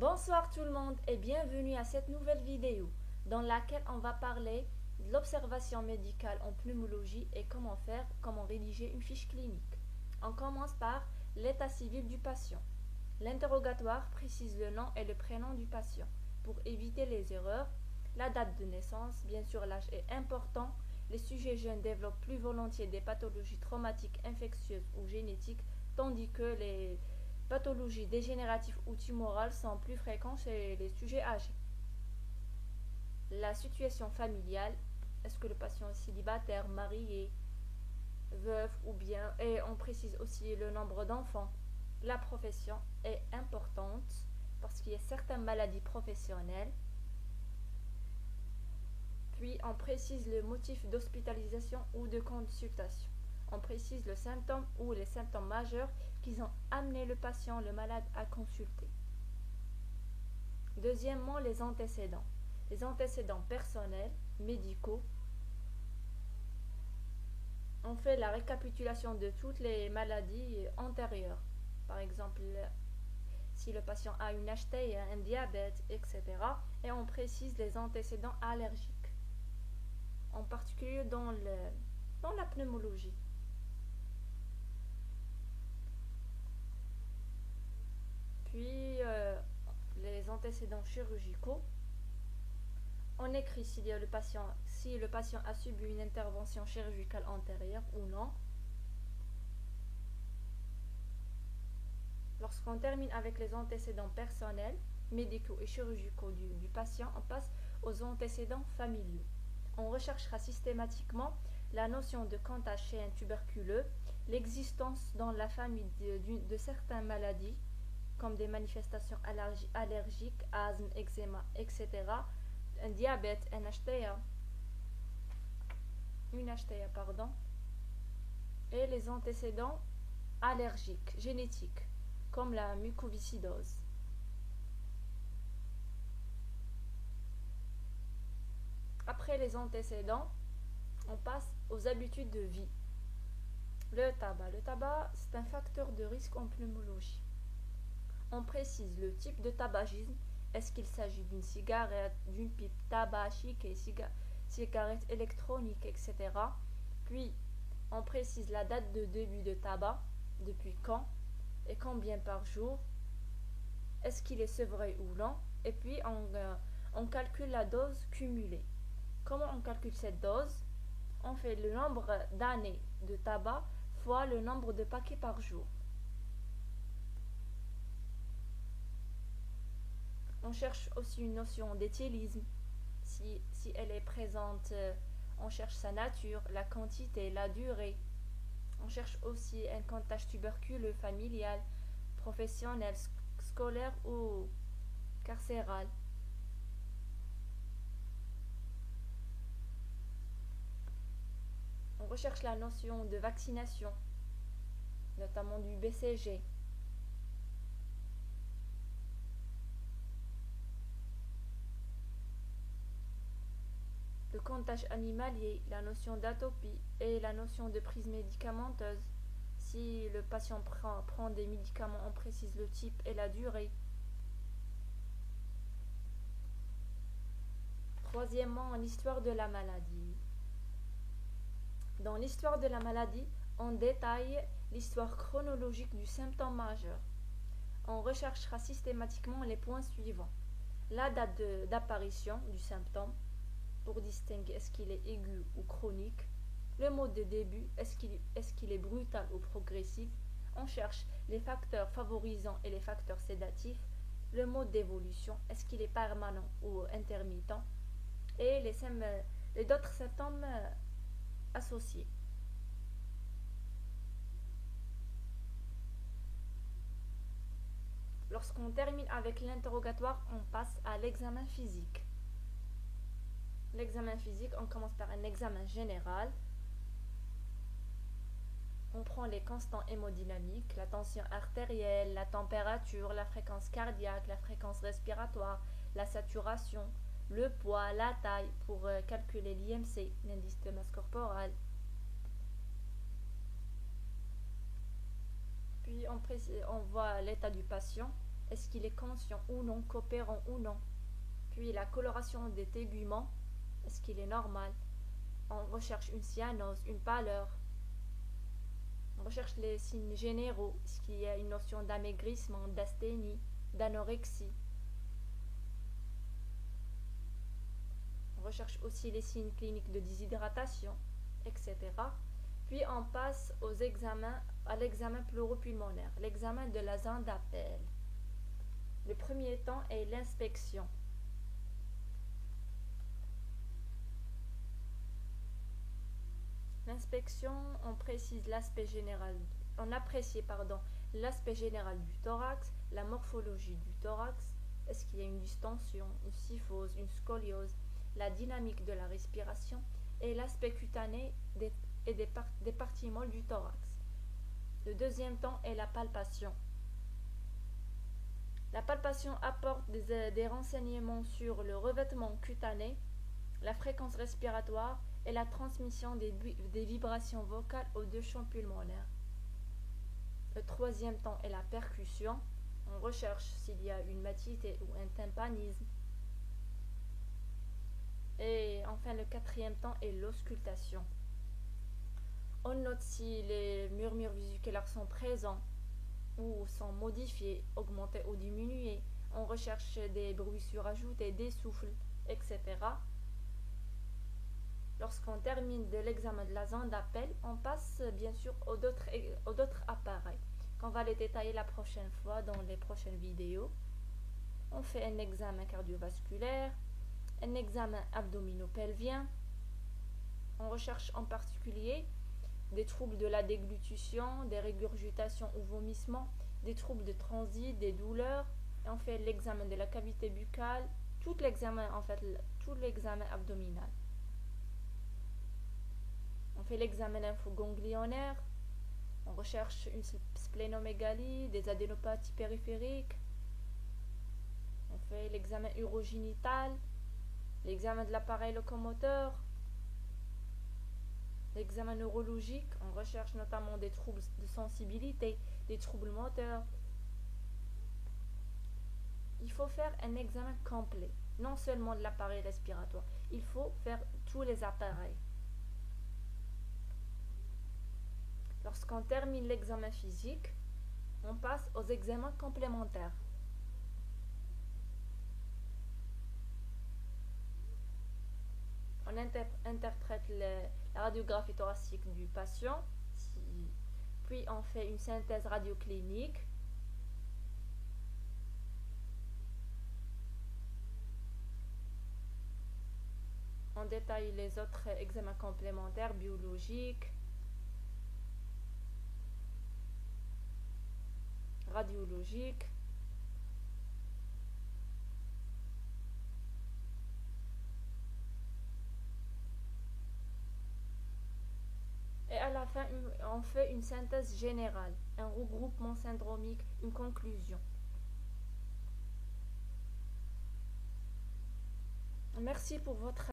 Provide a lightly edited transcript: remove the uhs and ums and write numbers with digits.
Bonsoir tout le monde et bienvenue à cette nouvelle vidéo dans laquelle on va parler de l'observation médicale en pneumologie et comment rédiger une fiche clinique. On commence par l'état civil du patient. L'interrogatoire précise le nom et le prénom du patient pour éviter les erreurs. La date de naissance, bien sûr l'âge est important. Les sujets jeunes développent plus volontiers des pathologies traumatiques, infectieuses ou génétiques, tandis que les pathologies dégénératives ou tumorales sont plus fréquentes chez les sujets âgés. La situation familiale, est-ce que le patient est célibataire, marié, veuf ou bien, et on précise aussi le nombre d'enfants. La profession est importante parce qu'il y a certaines maladies professionnelles. Puis on précise le motif d'hospitalisation ou de consultation. On précise le symptôme ou les symptômes majeurs qui ont amené le patient, le malade, à consulter. Deuxièmement, les antécédents. Les antécédents personnels, médicaux. On fait la récapitulation de toutes les maladies antérieures. Par exemple, si le patient a une HT, un diabète, etc. Et on précise les antécédents allergiques, en particulier dans la pneumologie. Puis, les antécédents chirurgicaux. On écrit si le patient a subi une intervention chirurgicale antérieure ou non. Lorsqu'on termine avec les antécédents personnels, médicaux et chirurgicaux du patient, on passe aux antécédents familiaux. On recherchera systématiquement la notion de contact chez un tuberculeux, l'existence dans la famille de certaines maladies, comme des manifestations allergiques, asthme, eczéma, etc., un diabète, une HTA, et les antécédents allergiques, génétiques, comme la mucoviscidose. Après les antécédents, on passe aux habitudes de vie. Le tabac, c'est un facteur de risque en pneumologie. On précise le type de tabagisme. Est-ce qu'il s'agit d'une cigarette, d'une pipe tabagique et cigarette électronique, etc. Puis, on précise la date de début de tabac, depuis quand et combien par jour. Est-ce qu'il est sevré ou non? Et puis, on calcule la dose cumulée. Comment on calcule cette dose? On fait le nombre d'années de tabac fois le nombre de paquets par jour. On cherche aussi une notion d'éthylisme. Si elle est présente, on cherche sa nature, la quantité, la durée. On cherche aussi un contact tuberculeux familial, professionnel, scolaire ou carcéral. On recherche la notion de vaccination, notamment du BCG. Le comptage animalier, la notion d'atopie et la notion de prise médicamenteuse. Si le patient prend des médicaments, on précise le type et la durée. Troisièmement, l'histoire de la maladie. Dans l'histoire de la maladie, on détaille l'histoire chronologique du symptôme majeur. On recherchera systématiquement les points suivants. La date d'apparition du symptôme, pour distinguer est-ce qu'il est aigu ou chronique. Le mode de début, est-ce qu'il est brutal ou progressif. On cherche les facteurs favorisants et les facteurs sédatifs. Le mode d'évolution, est-ce qu'il est permanent ou intermittent. Et d'autres symptômes associés. Lorsqu'on termine avec l'interrogatoire, on passe à l'examen physique. L'examen physique, on commence par un examen général. On prend les constants hémodynamiques, la tension artérielle, la température, la fréquence cardiaque, la fréquence respiratoire, la saturation, le poids, la taille pour calculer l'IMC, l'indice de masse corporelle. Puis on voit l'état du patient. est-ce qu'il est conscient ou non, coopérant ou non. Puis la coloration des téguments, est-ce qu'il est normal. On recherche une cyanose, une pâleur. On recherche les signes généraux, est-ce qu'il y a une notion d'amaigrissement, d'asthénie, d'anorexie. On recherche aussi les signes cliniques de déshydratation, etc. Puis on passe à l'examen pleuropulmonaire, l'examen de la zone d'appel. Le premier temps est l'inspection. L'inspection, on précise l'aspect général, on apprécie l'aspect général du thorax, la morphologie du thorax, est-ce qu'il y a une distension, une kyphose, une scoliose, la dynamique de la respiration et l'aspect cutané des parties molles du thorax. Le deuxième temps est la palpation. La palpation apporte des renseignements sur le revêtement cutané, la fréquence respiratoire et la transmission des vibrations vocales aux deux champs pulmonaires. Le troisième temps est la percussion. On recherche s'il y a une matité ou un tympanisme. Et enfin, le quatrième temps est l'auscultation. On note si les murmures vésiculaires sont présents ou sont modifiés, augmentés ou diminués. On recherche des bruits surajoutés, des souffles, etc. Lorsqu'on termine de l'examen de la zone d'appel, on passe bien sûr aux d'autres appareils, qu'on va les détailler la prochaine fois dans les prochaines vidéos. On fait un examen cardiovasculaire, un examen abdominopelvien. On recherche en particulier des troubles de la déglutition, des régurgitations ou vomissements, des troubles de transit, des douleurs. Et on fait l'examen de la cavité buccale, tout l'examen abdominal. On fait l'examen lymphoganglionnaire, on recherche une splénomégalie, des adénopathies périphériques, on fait l'examen urogénital, l'examen de l'appareil locomoteur, l'examen neurologique, on recherche notamment des troubles de sensibilité, des troubles moteurs. Il faut faire un examen complet, non seulement de l'appareil respiratoire, il faut faire tous les appareils. Lorsqu'on termine l'examen physique, on passe aux examens complémentaires. On interprète la radiographie thoracique du patient, puis on fait une synthèse radioclinique. On détaille les autres examens complémentaires biologiques, radiologiques. Et à la fin, on fait une synthèse générale, un regroupement syndromique, une conclusion. Merci pour votre